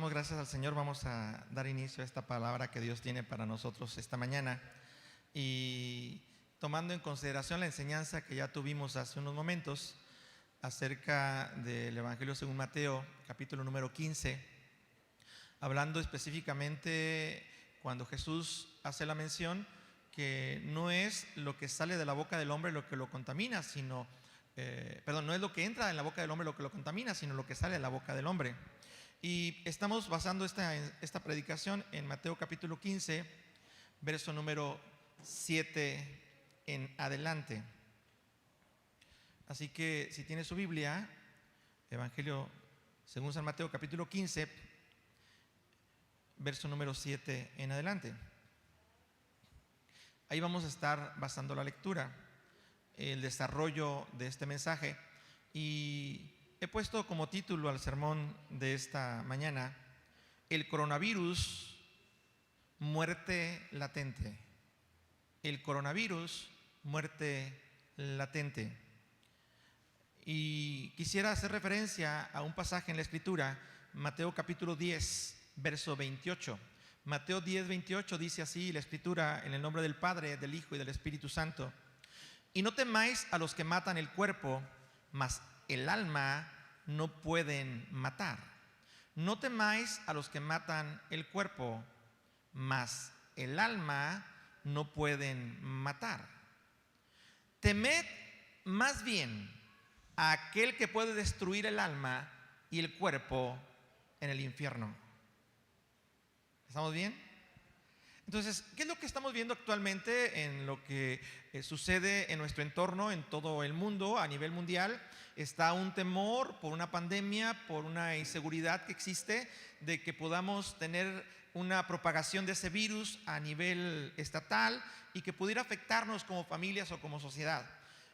Damos gracias al Señor. Vamos a dar inicio a esta palabra que Dios tiene para nosotros esta mañana. Y tomando en consideración la enseñanza que ya tuvimos hace unos momentos acerca del Evangelio según Mateo, capítulo número 15, hablando específicamente cuando Jesús hace la mención que no es lo que sale de la boca del hombre lo que lo contamina, sino, no es lo que entra en la boca del hombre lo que lo contamina, sino lo que sale de la boca del hombre. Y estamos basando esta predicación en Mateo capítulo 15, verso número 7 en adelante. Así que si tiene su Biblia, Evangelio según San Mateo capítulo 15, verso número 7 en adelante. Ahí vamos a estar basando la lectura, el desarrollo de este mensaje, y he puesto como título al sermón de esta mañana: el coronavirus, muerte latente. El coronavirus, muerte latente. Y quisiera hacer referencia a un pasaje en la Escritura, Mateo capítulo 10, verso 28. Mateo 10, 28 dice así la Escritura, en el nombre del Padre, del Hijo y del Espíritu Santo: y no temáis a los que matan el cuerpo, mas el alma no pueden matar. No temáis a los que matan el cuerpo, mas el alma no pueden matar. Temed más bien a aquel que puede destruir el alma y el cuerpo en el infierno. ¿Estamos bien? Entonces, ¿qué es lo que estamos viendo actualmente en lo que sucede en nuestro entorno, en todo el mundo, a nivel mundial? Está un temor por una pandemia, por una inseguridad que existe, de que podamos tener una propagación de ese virus a nivel estatal y que pudiera afectarnos como familias o como sociedad.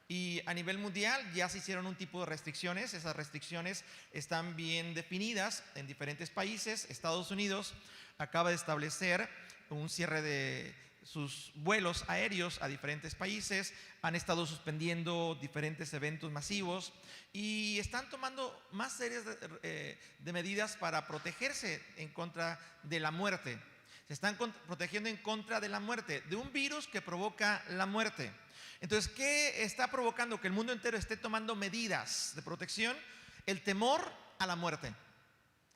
Y a nivel mundial ya se hicieron un tipo de restricciones. Esas restricciones están bien definidas en diferentes países. Estados Unidos acaba de establecer un cierre de sus vuelos aéreos a diferentes países. Han estado suspendiendo diferentes eventos masivos y están tomando más series de medidas para protegerse en contra de la muerte. Se están protegiendo en contra de la muerte, de un virus que provoca la muerte. Entonces, ¿qué está provocando que el mundo entero esté tomando medidas de protección? El temor a la muerte.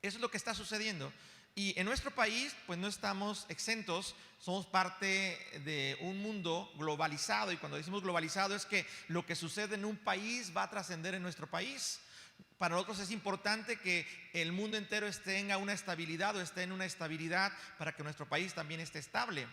Eso es lo que está sucediendo. Y en nuestro país, pues no estamos exentos, somos parte de un mundo globalizado. Y cuando decimos globalizado es que lo que sucede en un país va a trascender en nuestro país. Para nosotros es importante que el mundo entero tenga una estabilidad o esté en una estabilidad para que nuestro país también esté estable.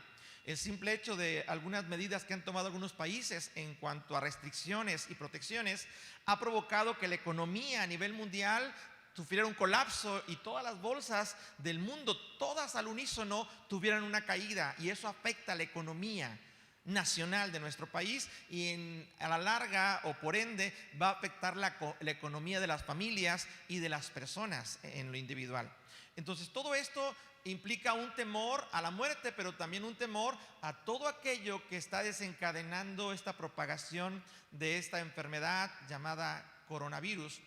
El simple hecho de algunas medidas que han tomado algunos países en cuanto a restricciones y protecciones ha provocado que la economía a nivel mundial sufriera un colapso y todas las bolsas del mundo, todas al unísono, tuvieran una caída, y eso afecta a la economía nacional de nuestro país y a la larga o por ende va a afectar la economía de las familias y de las personas en lo individual. Entonces todo esto implica un temor a la muerte, pero también un temor a todo aquello que está desencadenando esta propagación de esta enfermedad llamada coronavirus,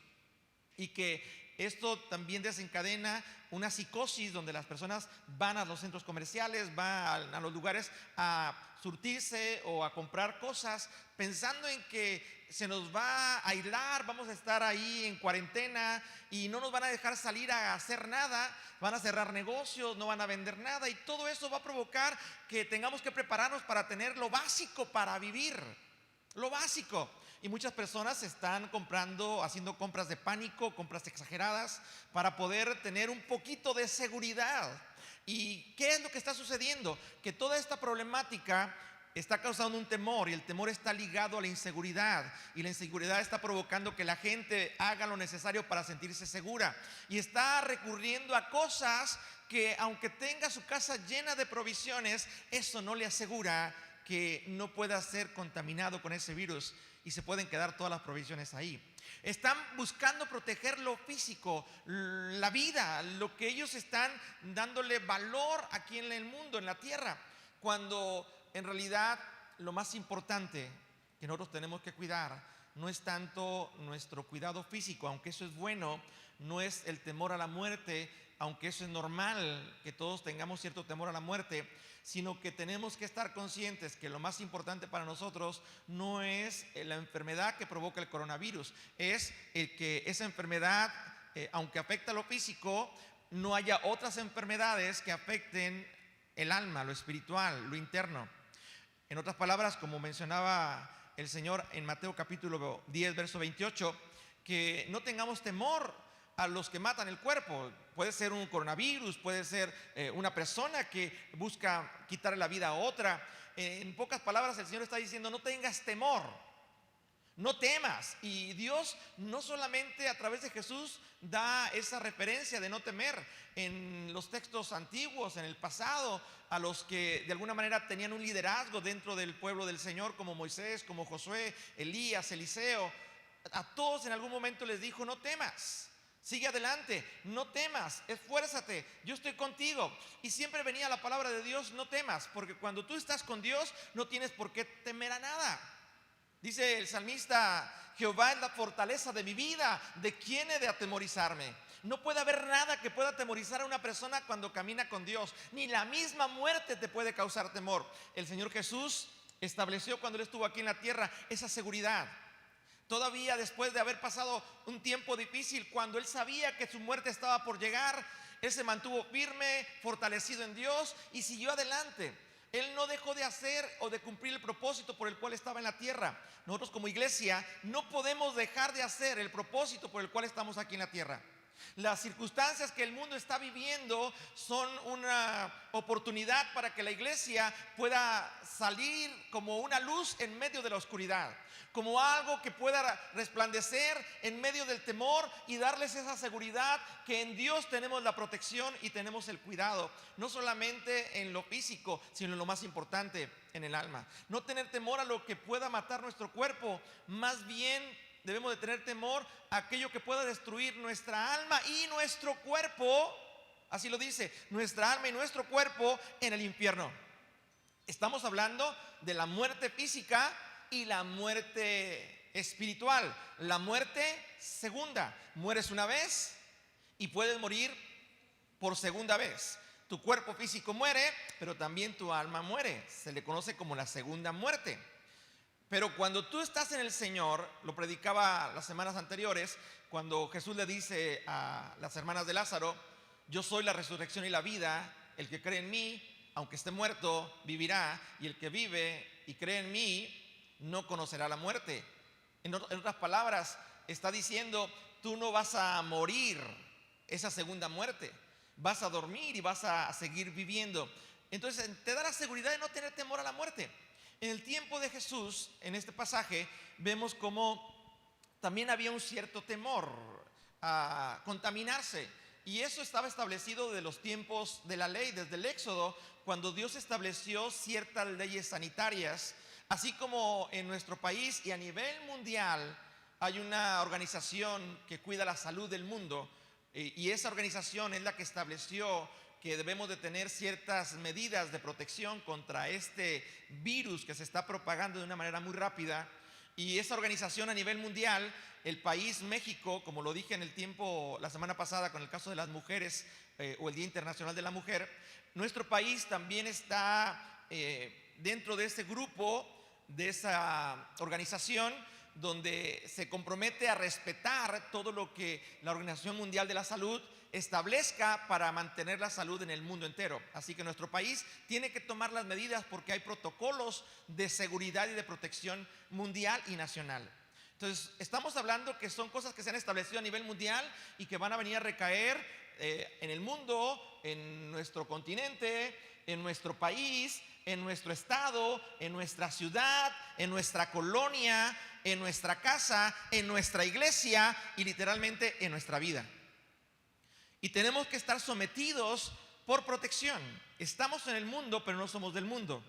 y que esto también desencadena una psicosis donde las personas van a los centros comerciales, van a los lugares a surtirse o a comprar cosas pensando en que se nos va a aislar, vamos a estar ahí en cuarentena y no nos van a dejar salir a hacer nada, van a cerrar negocios, no van a vender nada, y todo eso va a provocar que tengamos que prepararnos para tener lo básico para vivir, lo básico. Y muchas personas están haciendo compras de pánico, compras exageradas para poder tener un poquito de seguridad. ¿Y qué es lo que está sucediendo? Que toda esta problemática está causando un temor, y el temor está ligado a la inseguridad, y la inseguridad está provocando que la gente haga lo necesario para sentirse segura, y está recurriendo a cosas que, aunque tenga su casa llena de provisiones, eso no le asegura que no pueda ser contaminado con ese virus y se pueden quedar todas las provisiones ahí. Están buscando proteger lo físico, la vida, lo que ellos están dándole valor aquí en el mundo, en la tierra, cuando en realidad lo más importante que nosotros tenemos que cuidar no es tanto nuestro cuidado físico, aunque eso es bueno, no es el temor a la muerte, aunque eso es normal, que todos tengamos cierto temor a la muerte, sino que tenemos que estar conscientes que lo más importante para nosotros no es la enfermedad que provoca el coronavirus, es el que esa enfermedad, aunque afecta lo físico, no haya otras enfermedades que afecten el alma, lo espiritual, lo interno. En otras palabras, como mencionaba el Señor en Mateo capítulo 10, verso 28, que no tengamos temor a los que matan el cuerpo. Puede ser un coronavirus, puede ser una persona que busca quitarle la vida a otra. En pocas palabras, el Señor está diciendo: no tengas temor, no temas. Y Dios no solamente a través de Jesús da esa referencia de no temer. En los textos antiguos, en el pasado, a los que de alguna manera tenían un liderazgo dentro del pueblo del Señor, como Moisés, como Josué, Elías, Eliseo, a todos en algún momento les dijo: no temas, sigue adelante, no temas, esfuérzate, yo estoy contigo. Y siempre venía la palabra de Dios: no temas, porque cuando tú estás con Dios no tienes por qué temer a nada. Dice el salmista: Jehová es la fortaleza de mi vida, ¿de quién he de atemorizarme? No puede haber nada que pueda atemorizar a una persona cuando camina con Dios. Ni la misma muerte te puede causar temor. El Señor Jesús estableció, cuando Él estuvo aquí en la tierra, esa seguridad. Todavía después de haber pasado un tiempo difícil, cuando Él sabía que su muerte estaba por llegar, Él se mantuvo firme, fortalecido en Dios y siguió adelante. Él no dejó de hacer o de cumplir el propósito por el cual estaba en la tierra. Nosotros como iglesia no podemos dejar de hacer el propósito por el cual estamos aquí en la tierra. Las circunstancias que el mundo está viviendo son una oportunidad para que la iglesia pueda salir como una luz en medio de la oscuridad, como algo que pueda resplandecer en medio del temor y darles esa seguridad que en Dios tenemos la protección y tenemos el cuidado, no solamente en lo físico, sino en lo más importante, en el alma. No tener temor a lo que pueda matar nuestro cuerpo, más bien debemos de tener temor a aquello que pueda destruir nuestra alma y nuestro cuerpo. Así lo dice: nuestra alma y nuestro cuerpo en el infierno. Estamos hablando de la muerte física y la muerte espiritual. La muerte segunda: mueres una vez y puedes morir por segunda vez. Tu cuerpo físico muere, pero también tu alma muere. Se le conoce como la segunda muerte. Pero cuando tú estás en el Señor, lo predicaba las semanas anteriores, cuando Jesús le dice a las hermanas de Lázaro: yo soy la resurrección y la vida, el que cree en mí, aunque esté muerto, vivirá, y el que vive y cree en mí, no conocerá la muerte. En otras palabras, está diciendo: tú no vas a morir esa segunda muerte, vas a dormir y vas a seguir viviendo. Entonces te da la seguridad de no tener temor a la muerte. En el tiempo de Jesús, en este pasaje, vemos cómo también había un cierto temor a contaminarse. Y eso estaba establecido desde los tiempos de la ley, desde el Éxodo, cuando Dios estableció ciertas leyes sanitarias. Así como en nuestro país y a nivel mundial hay una organización que cuida la salud del mundo, y esa organización es la que estableció que debemos de tener ciertas medidas de protección contra este virus que se está propagando de una manera muy rápida. Y esa organización a nivel mundial, el país México, como lo dije en el tiempo la semana pasada con el caso de las mujeres, o el Día Internacional de la Mujer, nuestro país también está dentro de ese grupo, de esa organización, donde se compromete a respetar todo lo que la Organización Mundial de la Salud establezca para mantener la salud en el mundo entero. Así que nuestro país tiene que tomar las medidas porque hay protocolos de seguridad y de protección mundial y nacional. Entonces, estamos hablando que son cosas que se han establecido a nivel mundial y que van a venir a recaer en el mundo, en nuestro continente, en nuestro país, en nuestro estado, en nuestra ciudad, en nuestra colonia, en nuestra casa, en nuestra iglesia y literalmente en nuestra vida. Y tenemos que estar sometidos por protección. Estamos en el mundo, pero no somos del mundo.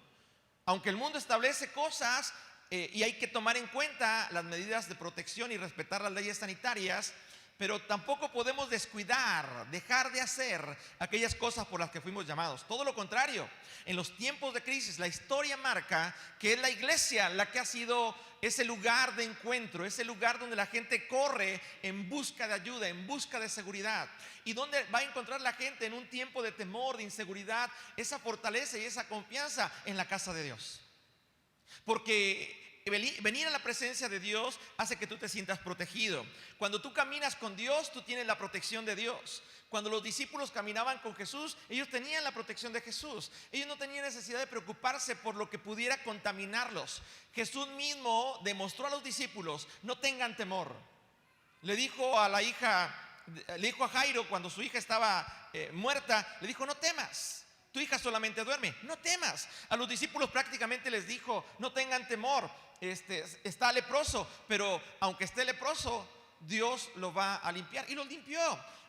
Aunque el mundo establece cosas y hay que tomar en cuenta las medidas de protección y respetar las leyes sanitarias, pero tampoco podemos descuidar, dejar de hacer aquellas cosas por las que fuimos llamados. Todo lo contrario, en los tiempos de crisis, la historia marca que es la iglesia la que ha sido ese lugar de encuentro, ese lugar donde la gente corre en busca de ayuda, en busca de seguridad. Y donde va a encontrar la gente en un tiempo de temor, de inseguridad, esa fortaleza y esa confianza en la casa de Dios. Porque venir a la presencia de Dios hace que tú te sientas protegido. Cuando tú caminas con Dios, tú tienes la protección de Dios. Cuando los discípulos caminaban con Jesús, ellos tenían la protección de Jesús. Ellos no tenían necesidad de preocuparse por lo que pudiera contaminarlos. Jesús mismo demostró a los discípulos: no tengan temor. Le dijo a Jairo, cuando su hija estaba muerta, le dijo: no temas. Tu hija solamente duerme, no temas. A los discípulos prácticamente les dijo: no tengan temor, está leproso, pero aunque esté leproso, Dios lo va a limpiar. Y lo limpió.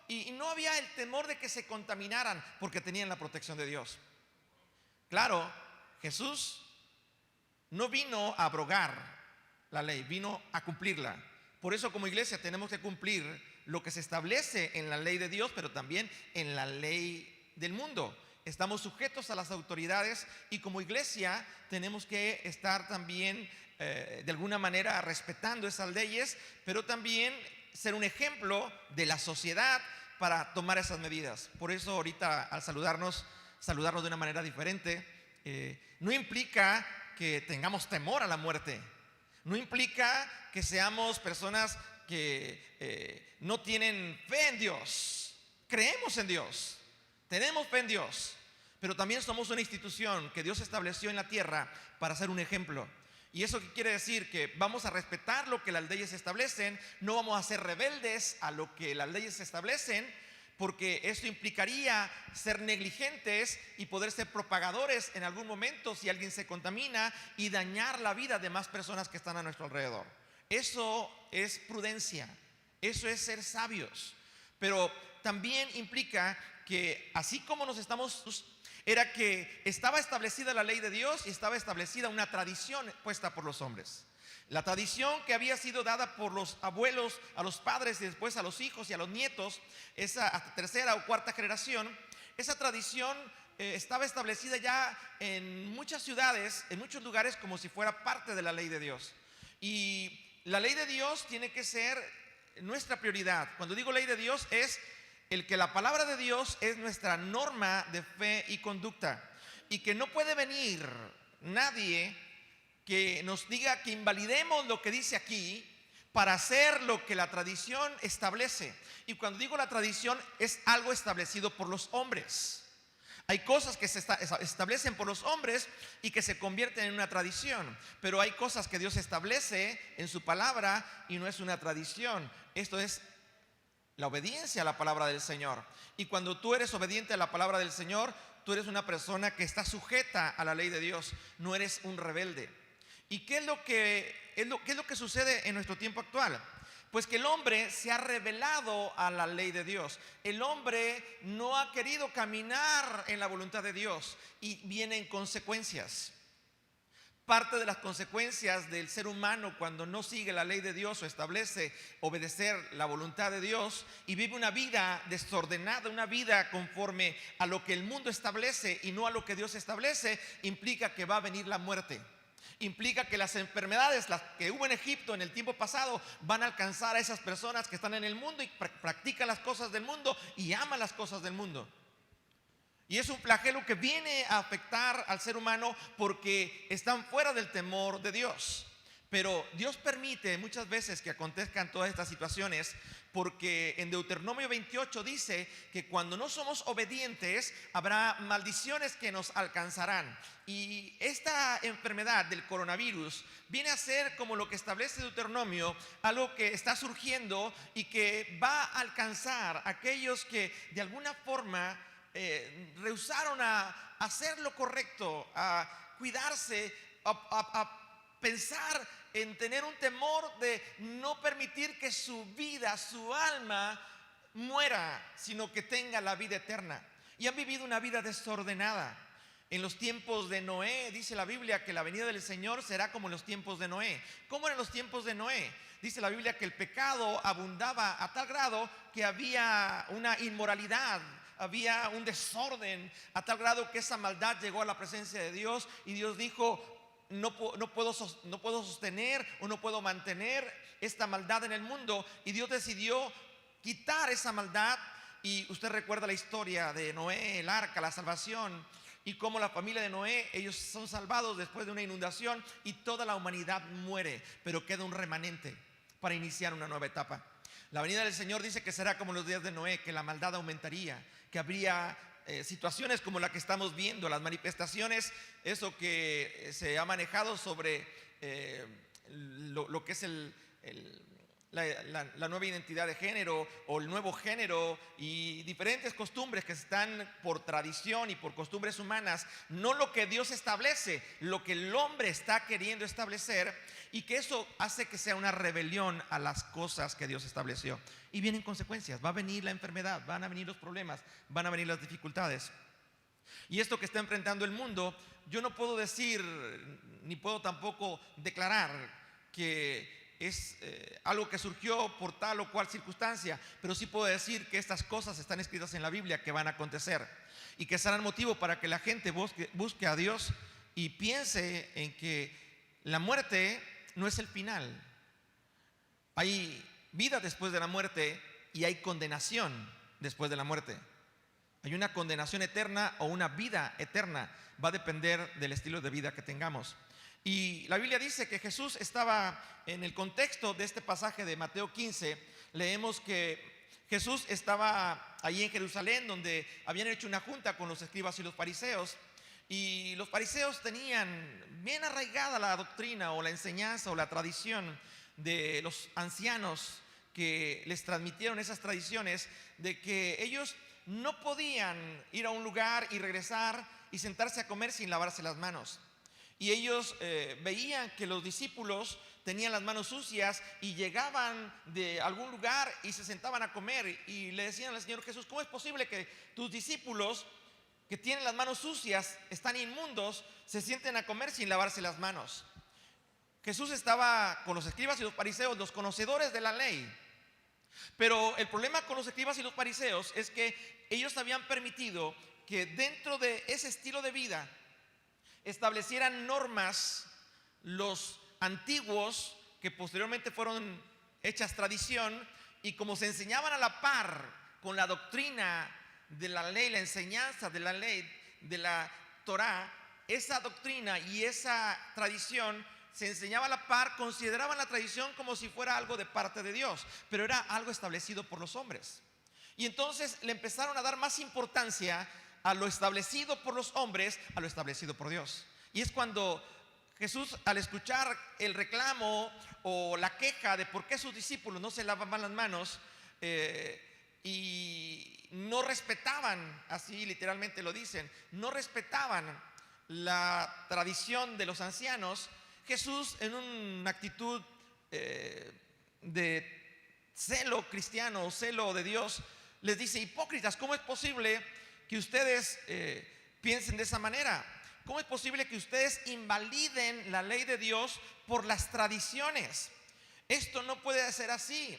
Y no había el temor de que se contaminaran, porque tenían la protección de Dios. Claro, Jesús no vino a abrogar la ley, vino a cumplirla. Por eso, como iglesia, tenemos que cumplir lo que se establece en la ley de Dios, pero también en la ley del mundo. Estamos sujetos a las autoridades y como iglesia tenemos que estar también de alguna manera respetando esas leyes, pero también ser un ejemplo de la sociedad para tomar esas medidas. Por eso ahorita al saludarnos de una manera diferente, no implica que tengamos temor a la muerte, no implica que seamos personas que no tienen fe en Dios. Creemos en Dios, tenemos fe en Dios, pero también somos una institución que Dios estableció en la tierra para ser un ejemplo. ¿Y eso qué quiere decir? Que vamos a respetar lo que las leyes establecen, no vamos a ser rebeldes a lo que las leyes establecen, porque eso implicaría ser negligentes y poder ser propagadores en algún momento si alguien se contamina y dañar la vida de más personas que están a nuestro alrededor. Eso es prudencia, eso es ser sabios, pero también implica que así como era que estaba establecida la ley de Dios y estaba establecida una tradición puesta por los hombres. La tradición que había sido dada por los abuelos a los padres y después a los hijos y a los nietos, esa hasta tercera o cuarta generación, esa tradición estaba establecida ya en muchas ciudades, en muchos lugares, como si fuera parte de la ley de Dios. Y la ley de Dios tiene que ser nuestra prioridad. Cuando digo ley de Dios es el que la palabra de Dios es nuestra norma de fe y conducta, y que no puede venir nadie que nos diga que invalidemos lo que dice aquí para hacer lo que la tradición establece. Y cuando digo la tradición, es algo establecido por los hombres. Hay cosas que se establecen por los hombres y que se convierten en una tradición, pero hay cosas que Dios establece en su palabra y no es una tradición. Esto es la obediencia a la palabra del Señor. Y cuando tú eres obediente a la palabra del Señor, tú eres una persona que está sujeta a la ley de Dios, no eres un rebelde. ¿Y qué es lo que sucede en nuestro tiempo actual? Pues que el hombre se ha rebelado a la ley de Dios. El hombre no ha querido caminar en la voluntad de Dios y vienen consecuencias. Parte de las consecuencias del ser humano cuando no sigue la ley de Dios o establece obedecer la voluntad de Dios y vive una vida desordenada, una vida conforme a lo que el mundo establece y no a lo que Dios establece, implica que va a venir la muerte. Implica que las enfermedades, las que hubo en Egipto en el tiempo pasado, van a alcanzar a esas personas que están en el mundo y practican las cosas del mundo y aman las cosas del mundo. Y es un flagelo que viene a afectar al ser humano porque están fuera del temor de Dios. Pero Dios permite muchas veces que acontezcan todas estas situaciones, porque en Deuteronomio 28 dice que cuando no somos obedientes habrá maldiciones que nos alcanzarán. Y esta enfermedad del coronavirus viene a ser, como lo que establece Deuteronomio, algo que está surgiendo y que va a alcanzar a aquellos que de alguna forma rehusaron a hacer lo correcto, a cuidarse, a pensar en tener un temor de no permitir que su vida, su alma muera, sino que tenga la vida eterna. Y han vivido una vida desordenada. En los tiempos de Noé, dice la Biblia que la venida del Señor será como en los tiempos de Noé. ¿Cómo eran los tiempos de Noé? dice la Biblia que el pecado abundaba a tal grado que había una inmoralidad, había un desorden, a tal grado que esa maldad llegó a la presencia de Dios, y Dios dijo: no puedo sostener o no puedo mantener esta maldad en el mundo. Y Dios decidió quitar esa maldad. Y usted recuerda la historia de Noé, el arca, la salvación, y cómo la familia de Noé, ellos son salvados después de una inundación y toda la humanidad muere, pero queda un remanente para iniciar una nueva etapa. La venida del Señor dice que será como los días de Noé, que la maldad aumentaría, que habría situaciones como la que estamos viendo, las manifestaciones, eso que se ha manejado sobre lo que es la nueva identidad de género o el nuevo género, y diferentes costumbres que están por tradición y por costumbres humanas, no lo que Dios establece, lo que el hombre está queriendo establecer, y que eso hace que sea una rebelión a las cosas que Dios estableció. Y vienen consecuencias, va a venir la enfermedad, van a venir los problemas, van a venir las dificultades. Y esto que está enfrentando el mundo, yo no puedo decir, ni puedo tampoco declarar que es algo que surgió por tal o cual circunstancia, pero sí puedo decir que estas cosas están escritas en la Biblia, que van a acontecer y que serán motivo para que la gente busque a Dios y piense en que la muerte no es el final. Hay vida después de la muerte y hay condenación después de la muerte. Hay una condenación eterna o una vida eterna, va a depender del estilo de vida que tengamos. Y la Biblia dice que Jesús estaba, en el contexto de este pasaje de Mateo 15, leemos que Jesús estaba allí en Jerusalén, donde habían hecho una junta con los escribas y los fariseos. Y los fariseos tenían bien arraigada la doctrina o la enseñanza o la tradición de los ancianos, que les transmitieron esas tradiciones de que ellos no podían ir a un lugar y regresar y sentarse a comer sin lavarse las manos. Y ellos veían que los discípulos tenían las manos sucias y llegaban de algún lugar y se sentaban a comer, y le decían al Señor Jesús: ¿cómo es posible que tus discípulos, que tienen las manos sucias, están inmundos, se sienten a comer sin lavarse las manos? Jesús estaba con los escribas y los fariseos, los conocedores de la ley. Pero el problema con los escribas y los fariseos es que ellos habían permitido que dentro de ese estilo de vida establecieran normas los antiguos, que posteriormente fueron hechas tradición, y como se enseñaban a la par con la doctrina de la ley, la enseñanza de la ley, de la Torá, esa doctrina y esa tradición se enseñaba a la par, consideraban la tradición como si fuera algo de parte de Dios, pero era algo establecido por los hombres. Y entonces le empezaron a dar más importancia a lo establecido por los hombres, a lo establecido por Dios. Y es cuando Jesús, al escuchar el reclamo o la queja de por qué sus discípulos no se lavaban las manos y no respetaban, así literalmente lo dicen, no respetaban la tradición de los ancianos, Jesús, en una actitud de celo cristiano, celo de Dios, les dice: hipócritas, ¿cómo es posible que ustedes piensen de esa manera? ¿Cómo es posible que ustedes invaliden la ley de Dios por las tradiciones? Esto no puede ser así,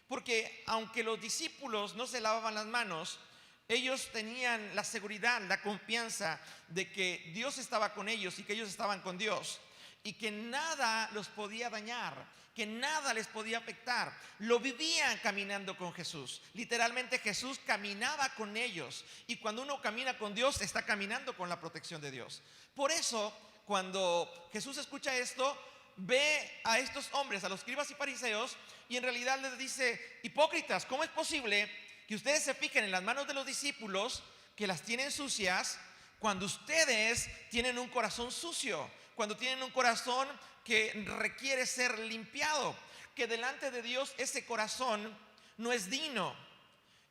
porque aunque los discípulos no se lavaban las manos, ellos tenían la seguridad, la confianza de que Dios estaba con ellos y que ellos estaban con Dios, y que nada los podía dañar, que nada les podía afectar. Lo vivían caminando con Jesús. Literalmente Jesús caminaba con ellos, y cuando uno camina con Dios, está caminando con la protección de Dios. Por eso, cuando Jesús escucha esto, ve a estos hombres, a los escribas y fariseos, y en realidad les dice: hipócritas, ¿cómo es posible que ustedes se fijen en las manos de los discípulos, que las tienen sucias, cuando ustedes tienen un corazón sucio, cuando tienen un corazón que requiere ser limpiado, que delante de Dios ese corazón no es digno?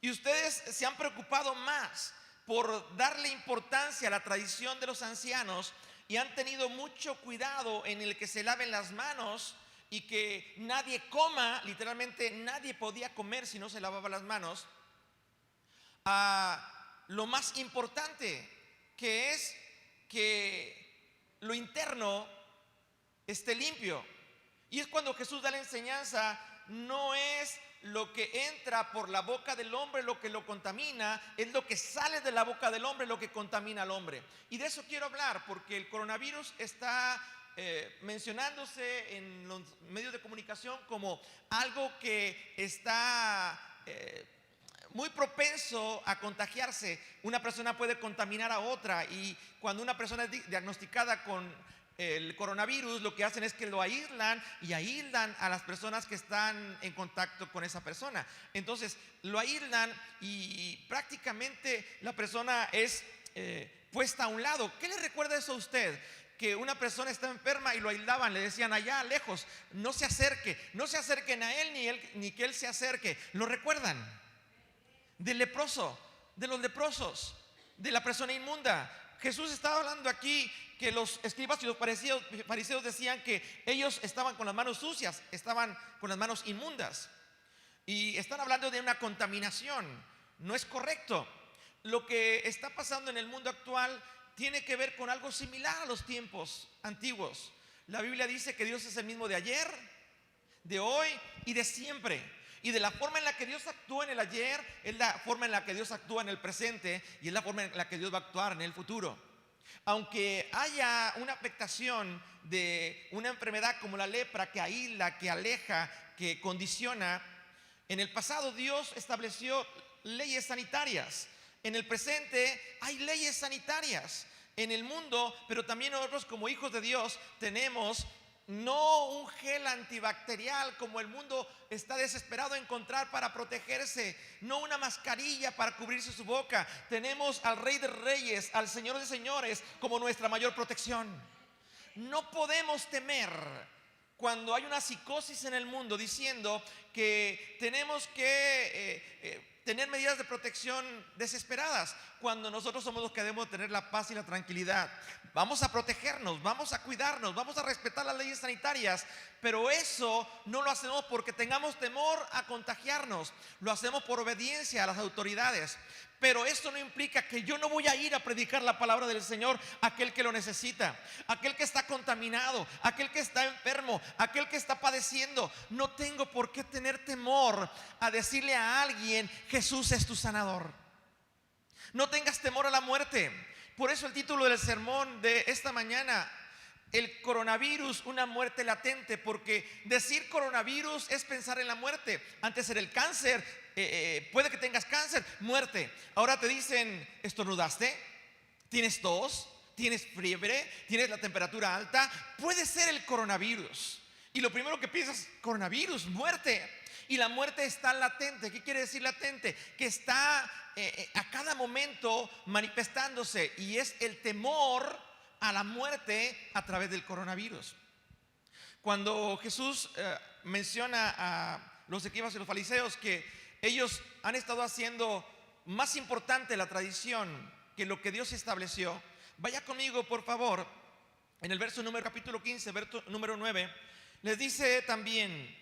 Y ustedes se han preocupado más por darle importancia a la tradición de los ancianos, y han tenido mucho cuidado en el que se laven las manos y que nadie coma. Literalmente nadie podía comer si no se lavaba las manos, a lo más importante, que es que lo interno esté limpio. Y es cuando Jesús da la enseñanza, no es lo que entra por la boca del hombre lo que lo contamina, es lo que sale de la boca del hombre lo que contamina al hombre. Y de eso quiero hablar, porque el coronavirus está mencionándose en los medios de comunicación como algo que está muy propenso a contagiarse. Una persona puede contaminar a otra, y cuando una persona es diagnosticada con el coronavirus, lo que hacen es que lo aíslan y aíslan a las personas que están en contacto con esa persona. Entonces lo aíslan y prácticamente la persona es puesta a un lado. ¿Qué le recuerda eso a usted? Que una persona está enferma y lo aislaban, le decían allá lejos, no se acerque, no se acerquen a él ni que él se acerque. ¿Lo recuerdan? Del leproso, de los leprosos, de la persona inmunda. Jesús estaba hablando aquí que los escribas y los fariseos decían que ellos estaban con las manos sucias, estaban con las manos inmundas, y están hablando de una contaminación. No es correcto. Lo que está pasando en el mundo actual tiene que ver con algo similar a los tiempos antiguos. La Biblia dice que Dios es el mismo de ayer, de hoy y de siempre. Y de la forma en la que Dios actúa en el ayer es la forma en la que Dios actúa en el presente, y es la forma en la que Dios va a actuar en el futuro. Aunque haya una afectación de una enfermedad como la lepra, que aísla, que aleja, que condiciona, en el pasado Dios estableció leyes sanitarias. En el presente hay leyes sanitarias en el mundo, pero también nosotros como hijos de Dios tenemos no un gel antibacterial como el mundo está desesperado en encontrar para protegerse, no una mascarilla para cubrirse su boca. Tenemos al Rey de Reyes, al Señor de Señores como nuestra mayor protección. No podemos temer cuando hay una psicosis en el mundo diciendo que tenemos que tener medidas de protección desesperadas, cuando nosotros somos los que debemos tener la paz y la tranquilidad. Vamos a protegernos, vamos a cuidarnos, vamos a respetar las leyes sanitarias, pero eso no lo hacemos porque tengamos temor a contagiarnos, lo hacemos por obediencia a las autoridades. Pero esto no implica que yo no voy a ir a predicar la palabra del Señor a aquel que lo necesita, aquel que está contaminado, aquel que está enfermo, aquel que está padeciendo. No tengo por qué tener temor a decirle a alguien: Jesús es tu sanador. No tengas temor a la muerte. Por eso el título del sermón de esta mañana: el coronavirus, una muerte latente. Porque decir coronavirus es pensar en la muerte. Antes era el cáncer, puede que tengas cáncer, muerte. Ahora te dicen: ¿estornudaste? ¿Tienes tos? ¿Tienes fiebre? ¿Tienes la temperatura alta? Puede ser el coronavirus. Y lo primero que piensas: coronavirus, muerte. Y la muerte está latente. ¿Qué quiere decir latente? Que está a cada momento manifestándose, y es el temor a la muerte a través del coronavirus. Cuando Jesús menciona a los escribas y los fariseos que ellos han estado haciendo más importante la tradición que lo que Dios estableció, vaya conmigo por favor en el verso número capítulo 15, verso número 9. Les dice también: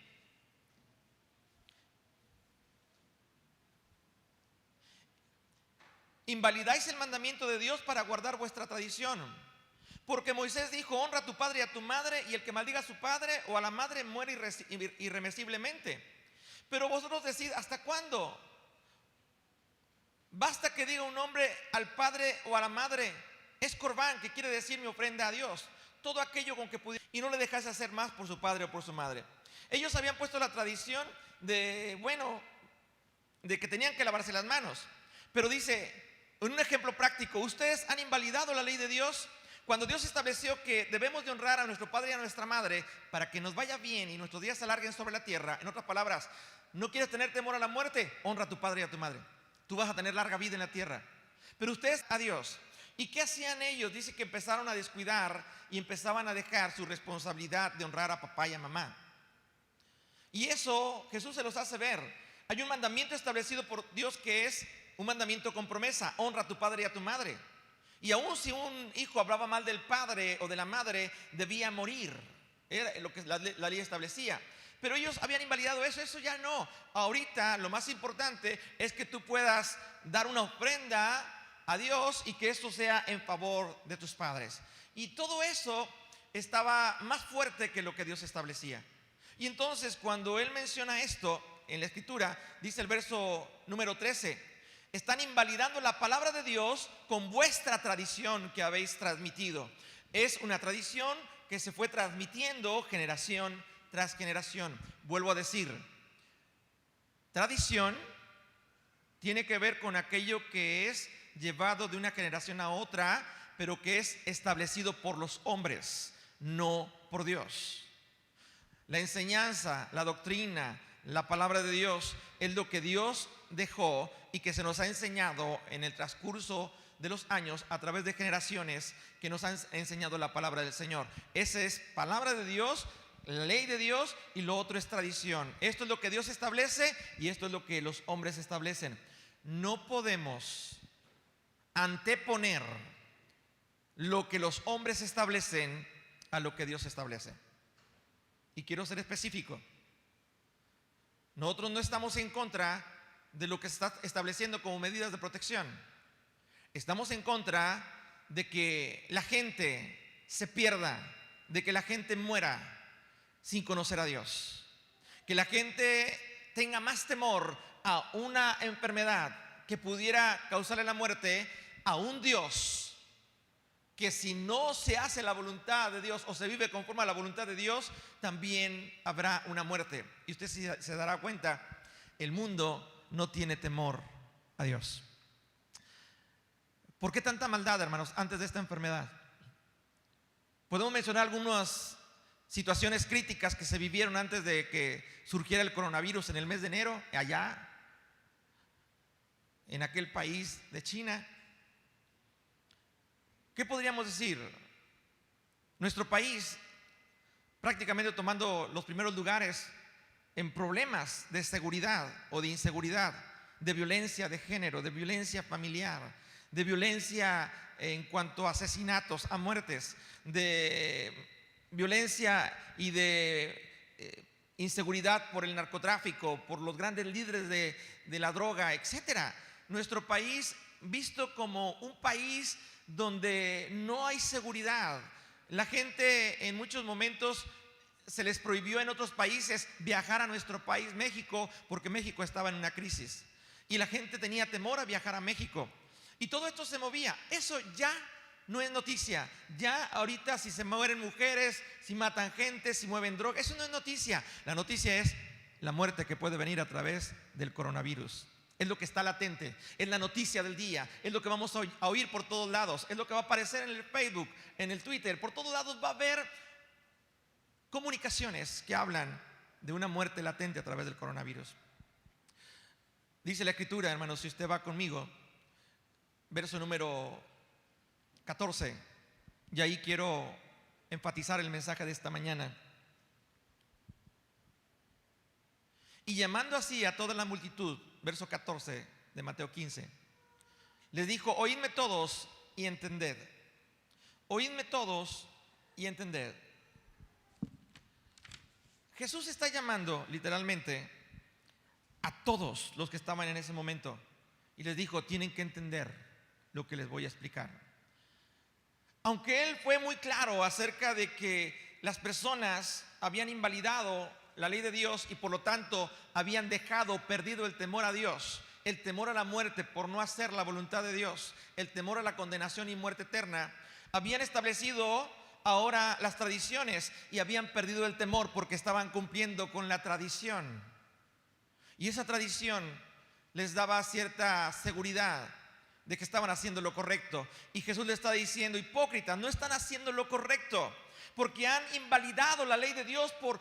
invalidáis el mandamiento de Dios para guardar vuestra tradición. Porque Moisés dijo: honra a tu padre y a tu madre, y el que maldiga a su padre o a la madre muere irremisiblemente. Pero vosotros decís: ¿hasta cuándo? Basta que diga un hombre al padre o a la madre: es corbán, que quiere decir mi ofrenda a Dios, todo aquello con que pudiera, y no le dejase hacer más por su padre o por su madre. Ellos habían puesto la tradición de que tenían que lavarse las manos. Pero dice, en un ejemplo práctico: ustedes han invalidado la ley de Dios. Cuando Dios estableció que debemos de honrar a nuestro padre y a nuestra madre para que nos vaya bien y nuestros días se alarguen sobre la tierra. En otras palabras, ¿no quieres tener temor a la muerte? Honra a tu padre y a tu madre. Tú vas a tener larga vida en la tierra. Pero ustedes a Dios. ¿Y qué hacían ellos? Dice que empezaron a descuidar y empezaban a dejar su responsabilidad de honrar a papá y a mamá. Y eso Jesús se los hace ver. Hay un mandamiento establecido por Dios que es un mandamiento con promesa: honra a tu padre y a tu madre. Y aun si un hijo hablaba mal del padre o de la madre, debía morir. Era lo que la ley establecía. Pero ellos habían invalidado eso. Eso ya no. Ahorita lo más importante es que tú puedas dar una ofrenda a Dios y que esto sea en favor de tus padres. Y todo eso estaba más fuerte que lo que Dios establecía. Y entonces cuando él menciona esto en la escritura, dice el verso número 13: están invalidando la palabra de Dios con vuestra tradición que habéis transmitido. Es una tradición que se fue transmitiendo generación tras generación. Vuelvo a decir, tradición tiene que ver con aquello que es llevado de una generación a otra, pero que es establecido por los hombres, no por Dios. La enseñanza, la doctrina, la palabra de Dios es lo que Dios dejó y que se nos ha enseñado en el transcurso de los años a través de generaciones que nos han enseñado la palabra del Señor. Esa es palabra de Dios, la ley de Dios, y lo otro es tradición. Esto es lo que Dios establece y esto es lo que los hombres establecen. No podemos anteponer lo que los hombres establecen a lo que Dios establece. Y quiero ser específico. Nosotros no estamos en contra de lo que se está estableciendo como medidas de protección. Estamos en contra de que la gente se pierda, de que la gente muera sin conocer a Dios, que la gente tenga más temor a una enfermedad que pudiera causarle la muerte, a un Dios que si no se hace la voluntad de Dios o se vive conforme a la voluntad de Dios, también habrá una muerte. Y usted se dará cuenta, el mundo no tiene temor a Dios. ¿Por qué tanta maldad, hermanos, antes de esta enfermedad? Podemos mencionar algunas situaciones críticas que se vivieron antes de que surgiera el coronavirus en el mes de enero, allá en aquel país de China. ¿Qué podríamos decir? Nuestro país prácticamente tomando los primeros lugares en problemas de seguridad o de inseguridad, de violencia de género, de violencia familiar, de violencia en cuanto a asesinatos, a muertes, de violencia y de inseguridad por el narcotráfico, por los grandes líderes de la droga, etcétera. Nuestro país visto como un país donde no hay seguridad. La gente en muchos momentos se les prohibió en otros países viajar a nuestro país, México, porque México estaba en una crisis y la gente tenía temor a viajar a México. Y todo esto se movía. Eso ya no es noticia. Ya ahorita si se mueren mujeres, si matan gente, si mueven droga, eso no es noticia. La noticia es la muerte que puede venir a través del coronavirus. Es lo que está latente, es la noticia del día, es lo que vamos a oír por todos lados, es lo que va a aparecer en el Facebook, en el Twitter, por todos lados va a haber comunicaciones que hablan de una muerte latente a través del coronavirus. Dice la escritura, hermanos, si usted va conmigo, verso número 14, y ahí quiero enfatizar el mensaje de esta mañana. Y llamando así a toda la multitud, verso 14 de Mateo 15, les dijo: oídme todos y entended. Oídme todos y entended. Jesús está llamando literalmente a todos los que estaban en ese momento y les dijo: tienen que entender lo que les voy a explicar. Aunque él fue muy claro acerca de que las personas habían invalidado la ley de Dios y por lo tanto habían perdido el temor a Dios, el temor a la muerte por no hacer la voluntad de Dios, el temor a la condenación y muerte eterna, habían establecido ahora las tradiciones y habían perdido el temor porque estaban cumpliendo con la tradición. Y esa tradición les daba cierta seguridad de que estaban haciendo lo correcto. Y Jesús le está diciendo: hipócritas, no están haciendo lo correcto porque han invalidado la ley de Dios por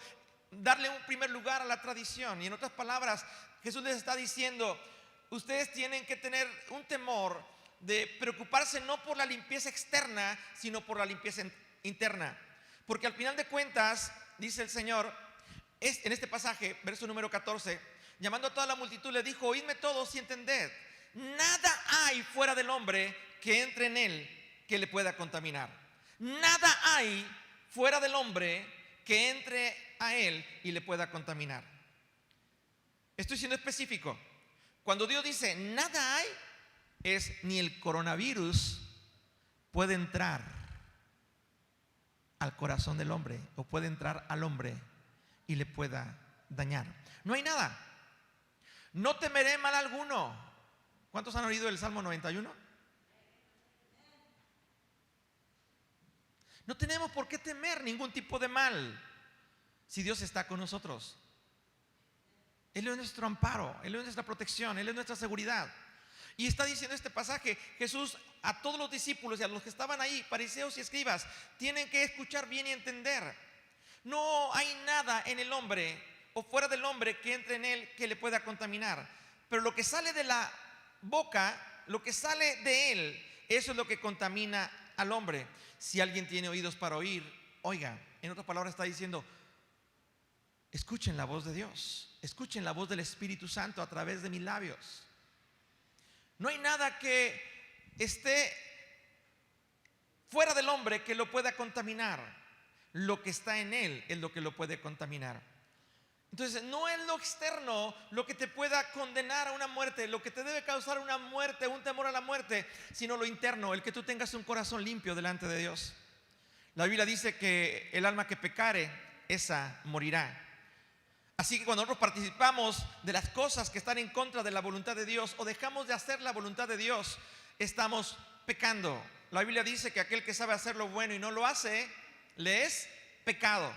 darle un primer lugar a la tradición. Y en otras palabras, Jesús les está diciendo: ustedes tienen que tener un temor de preocuparse no por la limpieza externa, sino por la limpieza interna. Porque al final de cuentas, dice el Señor, en este pasaje, verso número 14, llamando a toda la multitud, le dijo: oídme todos y entended. Nada hay fuera del hombre que entre en él que le pueda contaminar. Nada hay fuera del hombre que entre a él y le pueda contaminar. Estoy siendo específico. Cuando Dios dice nada hay, es ni el coronavirus puede entrar al corazón del hombre o puede entrar al hombre y le pueda dañar. No hay nada. No temeré mal alguno. ¿Cuántos han oído el Salmo 91? No tenemos por qué temer ningún tipo de mal si Dios está con nosotros. Él es nuestro amparo, Él es nuestra protección, Él es nuestra seguridad. Y está diciendo este pasaje, Jesús a todos los discípulos y a los que estaban ahí, fariseos y escribas, tienen que escuchar bien y entender. No hay nada en el hombre o fuera del hombre que entre en él que le pueda contaminar. Pero lo que sale de la boca, lo que sale de él, eso es lo que contamina al hombre. Si alguien tiene oídos para oír, oiga. En otras palabras está diciendo, escuchen la voz de Dios, escuchen la voz del Espíritu Santo a través de mis labios. No hay nada que esté fuera del hombre que lo pueda contaminar. Lo que está en él es lo que lo puede contaminar. Entonces no es lo externo lo que te pueda condenar a una muerte, lo que te debe causar una muerte, un temor a la muerte, sino lo interno, el que tú tengas un corazón limpio delante de Dios. La Biblia dice que el alma que pecare, esa morirá. Así que cuando nosotros participamos de las cosas que están en contra de la voluntad de Dios o dejamos de hacer la voluntad de Dios, estamos pecando. La Biblia dice que aquel que sabe hacer lo bueno y no lo hace, le es pecado.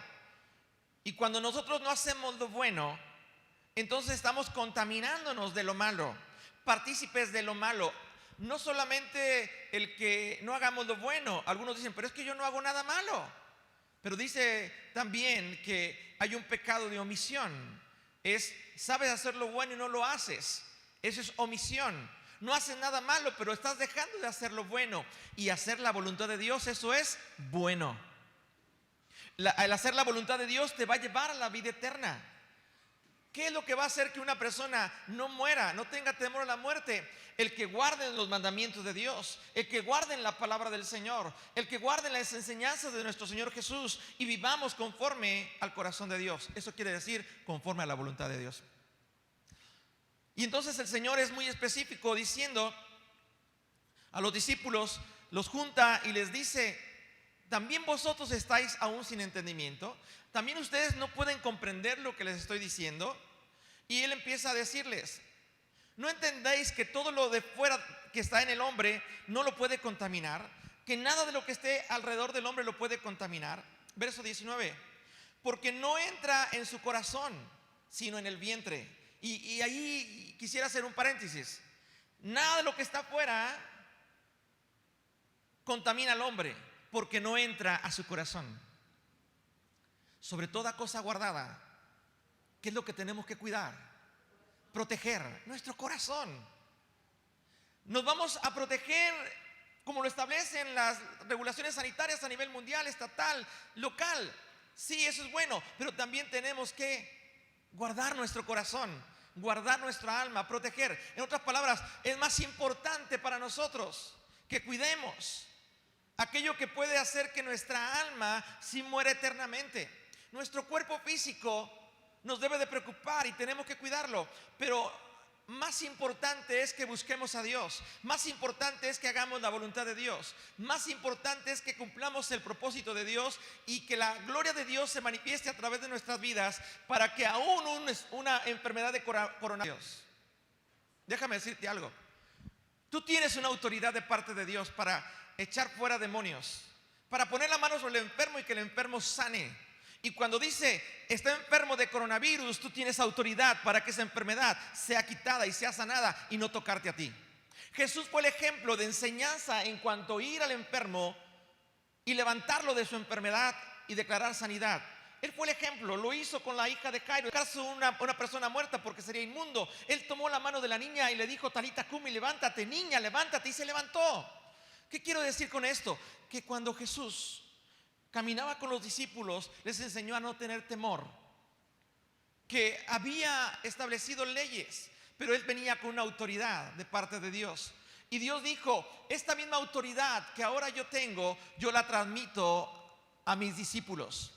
Y cuando nosotros no hacemos lo bueno, entonces estamos contaminándonos de lo malo, partícipes de lo malo. No solamente el que no hagamos lo bueno, algunos dicen, pero es que yo no hago nada malo. Pero dice también que hay un pecado de omisión. Sabes hacer lo bueno y no lo haces. Eso es omisión. No haces nada malo, pero estás dejando de hacer lo bueno. Y hacer la voluntad de Dios, eso es bueno. Al hacer la voluntad de Dios te va a llevar a la vida eterna. ¿Qué es lo que va a hacer que una persona no muera, no tenga temor a la muerte? El que guarden los mandamientos de Dios, el que guarden la palabra del Señor, el que guarden las enseñanzas de nuestro Señor Jesús y vivamos conforme al corazón de Dios. Eso quiere decir conforme a la voluntad de Dios. Y entonces el Señor es muy específico diciendo a los discípulos, los junta y les dice: ¿también vosotros estáis aún sin entendimiento? ¿También ustedes no pueden comprender lo que les estoy diciendo? Y Él empieza a decirles: ¿no entendéis que todo lo de fuera que está en el hombre no lo puede contaminar? Que nada de lo que esté alrededor del hombre lo puede contaminar. Verso 19: porque no entra en su corazón, sino en el vientre. Y ahí quisiera hacer un paréntesis. Nada de lo que está afuera contamina al hombre, porque no entra a su corazón. Sobre toda cosa guardada, ¿qué es lo que tenemos que cuidar? Proteger nuestro corazón. Nos vamos a proteger como lo establecen las regulaciones sanitarias a nivel mundial, estatal, local. Sí, eso es bueno, pero también tenemos que guardar nuestro corazón, guardar nuestra alma, proteger. En otras palabras, es más importante para nosotros que cuidemos aquello que puede hacer que nuestra alma sí muera eternamente. Nuestro cuerpo físico nos debe de preocupar y tenemos que cuidarlo, pero más importante es que busquemos a Dios, más importante es que hagamos la voluntad de Dios, más importante es que cumplamos el propósito de Dios y que la gloria de Dios se manifieste a través de nuestras vidas para que aún una enfermedad de coronavirus. Déjame decirte algo. Tú tienes una autoridad de parte de Dios para echar fuera demonios, para poner la mano sobre el enfermo y que el enfermo sane. Y cuando dice está enfermo de coronavirus, tú tienes autoridad para que esa enfermedad sea quitada y sea sanada y no tocarte a ti. Jesús fue el ejemplo de enseñanza en cuanto a ir al enfermo y levantarlo de su enfermedad y declarar sanidad. Él fue el ejemplo, lo hizo con la hija de Jairo, una persona muerta porque sería inmundo. Él tomó la mano de la niña y le dijo: Talita cumi, levántate, niña, levántate, y se levantó. ¿Qué quiero decir con esto? Que cuando Jesús caminaba con los discípulos, les enseñó a no tener temor, que había establecido leyes, pero Él venía con una autoridad de parte de Dios. Y Dios dijo: esta misma autoridad que ahora yo tengo, yo la transmito a mis discípulos.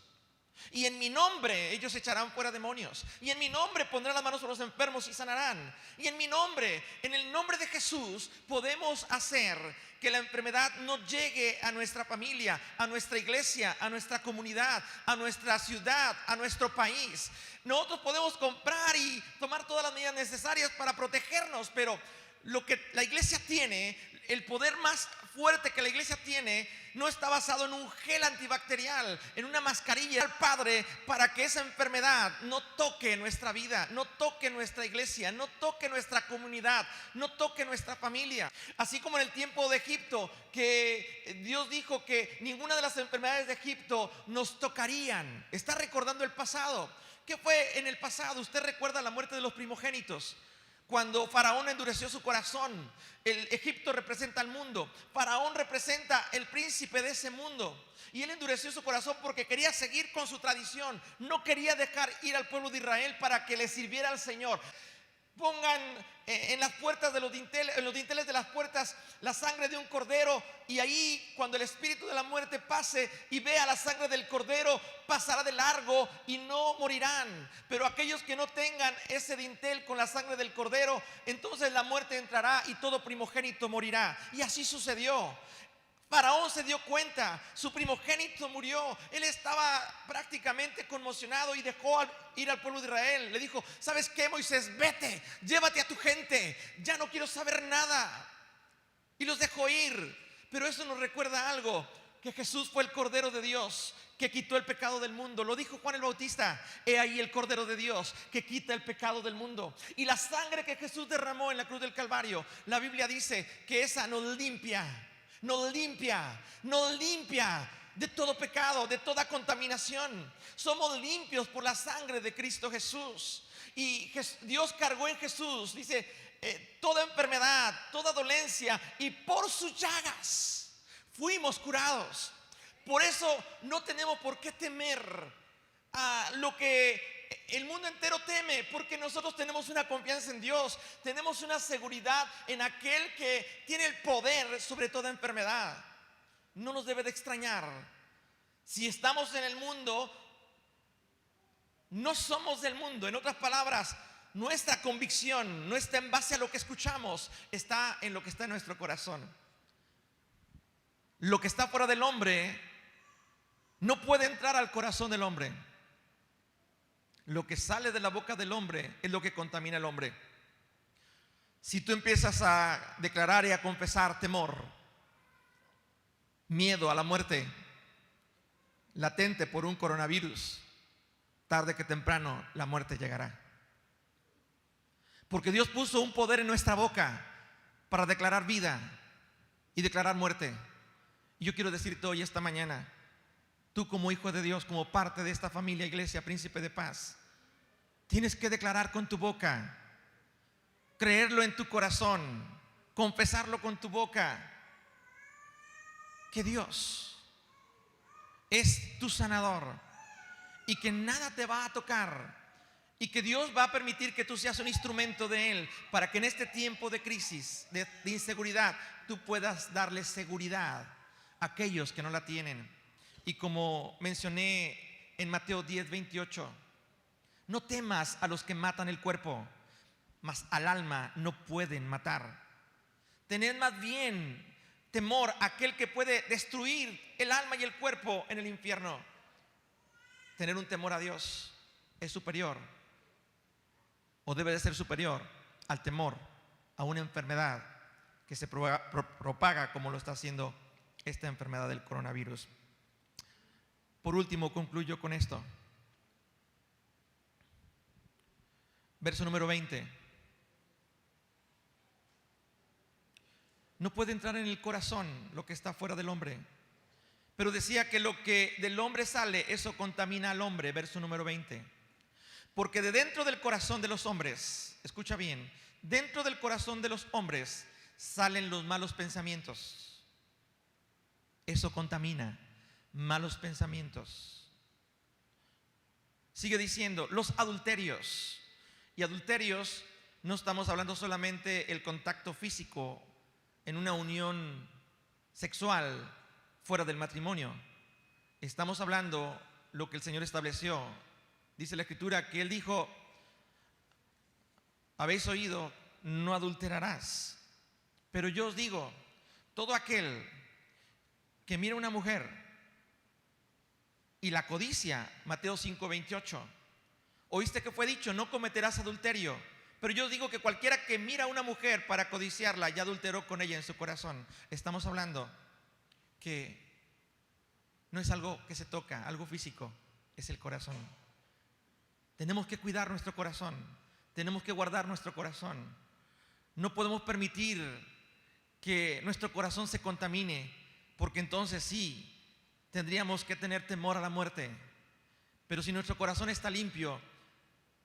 Y en mi nombre ellos echarán fuera demonios. Y en mi nombre pondrán las manos sobre los enfermos y sanarán. Y en mi nombre, en el nombre de Jesús, podemos hacer que la enfermedad no llegue a nuestra familia, a nuestra iglesia, a nuestra comunidad, a nuestra ciudad, a nuestro país. Nosotros podemos comprar y tomar todas las medidas necesarias para protegernos, pero lo que la iglesia tiene, el poder más fuerte que la iglesia tiene, no está basado en un gel antibacterial, en una mascarilla al Padre, para que esa enfermedad no toque nuestra vida, no toque nuestra iglesia, no toque nuestra comunidad, no toque nuestra familia. Así como en el tiempo de Egipto, que Dios dijo que ninguna de las enfermedades de Egipto nos tocarían. Está recordando el pasado. ¿Qué fue en el pasado? Usted recuerda la muerte de los primogénitos. Cuando Faraón endureció su corazón, el Egipto representa al mundo. Faraón representa el príncipe de ese mundo. Y él endureció su corazón porque quería seguir con su tradición. No quería dejar ir al pueblo de Israel para que le sirviera al Señor. Pongan en las puertas de los dinteles de las puertas la sangre de un cordero, y ahí cuando el espíritu de la muerte pase y vea la sangre del cordero, pasará de largo y no morirán. Pero aquellos que no tengan ese dintel con la sangre del cordero, entonces la muerte entrará y todo primogénito morirá. Y así sucedió. Faraón se dio cuenta, su primogénito murió. Él estaba prácticamente conmocionado y dejó ir al pueblo de Israel. Le dijo: ¿sabes qué, Moisés? Vete, llévate a tu gente, ya no quiero saber nada. Y los dejó ir. Pero eso nos recuerda algo, que Jesús fue el Cordero de Dios que quitó el pecado del mundo. Lo dijo Juan el Bautista: he ahí el Cordero de Dios que quita el pecado del mundo. Y la sangre que Jesús derramó en la cruz del Calvario, la Biblia dice que esa nos limpia de todo pecado, de toda contaminación. Somos limpios por la sangre de Cristo Jesús. Y Dios cargó en Jesús, dice, toda enfermedad, toda dolencia, y por sus llagas fuimos curados. Por eso no tenemos por qué temer a lo que el mundo entero teme, porque nosotros tenemos una confianza en Dios, tenemos una seguridad en aquel que tiene el poder sobre toda enfermedad. No nos debe de extrañar. Si estamos en el mundo, no somos del mundo. En otras palabras, nuestra convicción no está en base a lo que escuchamos, está en lo que está en nuestro corazón. Lo que está fuera del hombre no puede entrar al corazón del hombre. Lo que sale de la boca del hombre es lo que contamina al hombre. Si tú empiezas a declarar y a confesar temor, miedo a la muerte latente por un coronavirus, tarde que temprano la muerte llegará. Porque Dios puso un poder en nuestra boca para declarar vida y declarar muerte. Y yo quiero decirte hoy, esta mañana, tú como hijo de Dios, como parte de esta familia, iglesia, Príncipe de Paz, tienes que declarar con tu boca, creerlo en tu corazón, confesarlo con tu boca, que Dios es tu sanador y que nada te va a tocar, y que Dios va a permitir que tú seas un instrumento de Él para que en este tiempo de crisis, de inseguridad, tú puedas darle seguridad a aquellos que no la tienen. Y como mencioné en Mateo 10:28, no temas a los que matan el cuerpo, mas al alma no pueden matar. Tened más bien temor a aquel que puede destruir el alma y el cuerpo en el infierno. Tener un temor a Dios es superior, o debe de ser superior, al temor a una enfermedad que se propaga como lo está haciendo esta enfermedad del coronavirus. Por último, concluyo con esto. Verso número 20. No puede entrar en el corazón lo que está fuera del hombre, pero decía que lo que del hombre sale, eso contamina al hombre. Verso número 20. Porque de dentro del corazón de los hombres, escucha bien, dentro del corazón de los hombres salen los malos pensamientos. Eso contamina. Malos pensamientos. Sigue diciendo, los adulterios. Y adulterios, no estamos hablando solamente el contacto físico en una unión sexual fuera del matrimonio. Estamos hablando lo que el Señor estableció. Dice la Escritura que Él dijo: habéis oído, no adulterarás. Pero yo os digo, todo aquel que mira a una mujer y la codicia, Mateo 5:28. Oíste que fue dicho: no cometerás adulterio. Pero yo os digo que cualquiera que mira a una mujer para codiciarla, ya adulteró con ella en su corazón. Estamos hablando que no es algo que se toca, algo físico, es el corazón. Tenemos que cuidar nuestro corazón, tenemos que guardar nuestro corazón. No podemos permitir que nuestro corazón se contamine, porque entonces sí, tendríamos que tener temor a la muerte. Pero si nuestro corazón está limpio,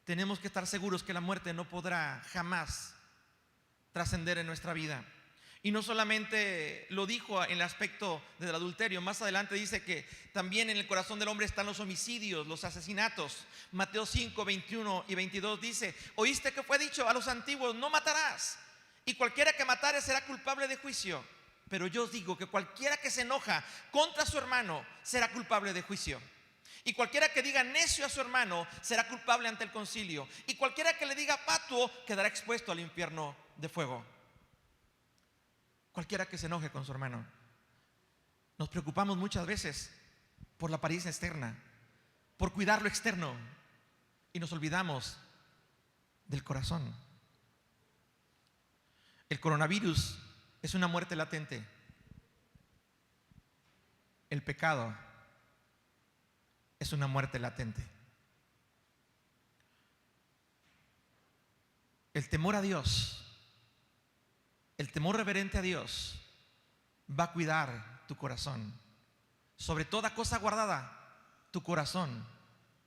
tenemos que estar seguros que la muerte no podrá jamás trascender en nuestra vida. Y no solamente lo dijo en el aspecto del adulterio, más adelante dice que también en el corazón del hombre están los homicidios, los asesinatos. Mateo 5, 21 y 22 dice: oíste que fue dicho a los antiguos: no matarás, y cualquiera que matare será culpable de juicio. Pero yo os digo que cualquiera que se enoja contra su hermano será culpable de juicio. Y cualquiera que diga necio a su hermano será culpable ante el concilio. Y cualquiera que le diga fatuo quedará expuesto al infierno de fuego. Cualquiera que se enoje con su hermano. Nos preocupamos muchas veces por la apariencia externa, por cuidar lo externo, y nos olvidamos del corazón. El coronavirus es una muerte latente. El pecado es una muerte latente. El temor a Dios, el temor reverente a Dios va a cuidar tu corazón. Sobre toda cosa guardada, tu corazón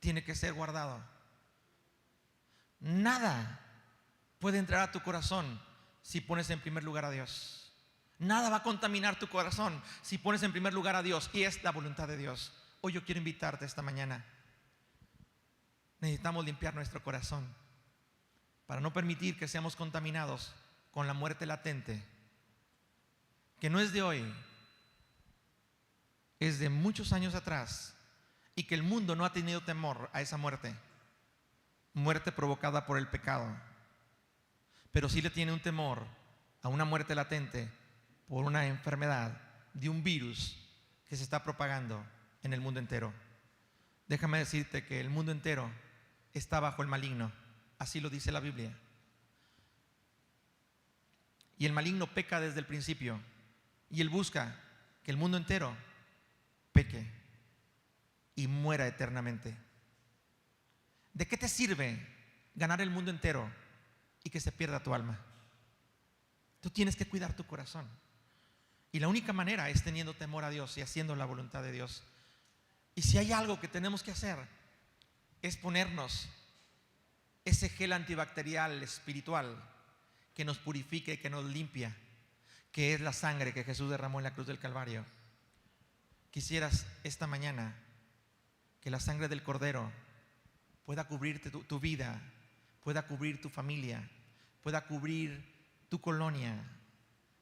tiene que ser guardado. Nada puede entrar a tu corazón si pones en primer lugar a Dios. Nada va a contaminar tu corazón si pones en primer lugar a Dios, y es la voluntad de Dios. Hoy yo quiero invitarte esta mañana. Necesitamos limpiar nuestro corazón para no permitir que seamos contaminados con la muerte latente, que no es de hoy, es de muchos años atrás, y que el mundo no ha tenido temor a esa muerte, muerte provocada por el pecado, pero sí le tiene un temor a una muerte latente por una enfermedad de un virus que se está propagando en el mundo entero. Déjame decirte que el mundo entero está bajo el maligno, así lo dice la Biblia. Y el maligno peca desde el principio, y él busca que el mundo entero peque y muera eternamente. ¿De qué te sirve ganar el mundo entero y que se pierda tu alma? Tú tienes que cuidar tu corazón, y la única manera es teniendo temor a Dios y haciendo la voluntad de Dios. Y si hay algo que tenemos que hacer, es ponernos ese gel antibacterial espiritual que nos purifica y que nos limpia, que es la sangre que Jesús derramó en la cruz del Calvario. Quisieras esta mañana que la sangre del Cordero pueda cubrir tu vida, pueda cubrir tu familia, pueda cubrir tu colonia,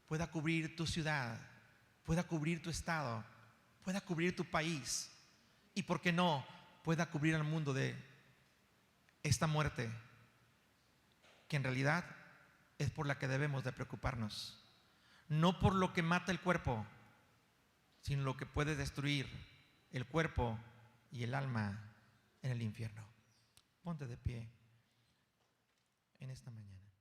pueda cubrir tu ciudad, pueda cubrir tu estado, pueda cubrir tu país, y por qué no, pueda cubrir al mundo de esta muerte, que en realidad es por la que debemos de preocuparnos. No por lo que mata el cuerpo, sino lo que puede destruir el cuerpo y el alma en el infierno. Ponte de pie en esta mañana.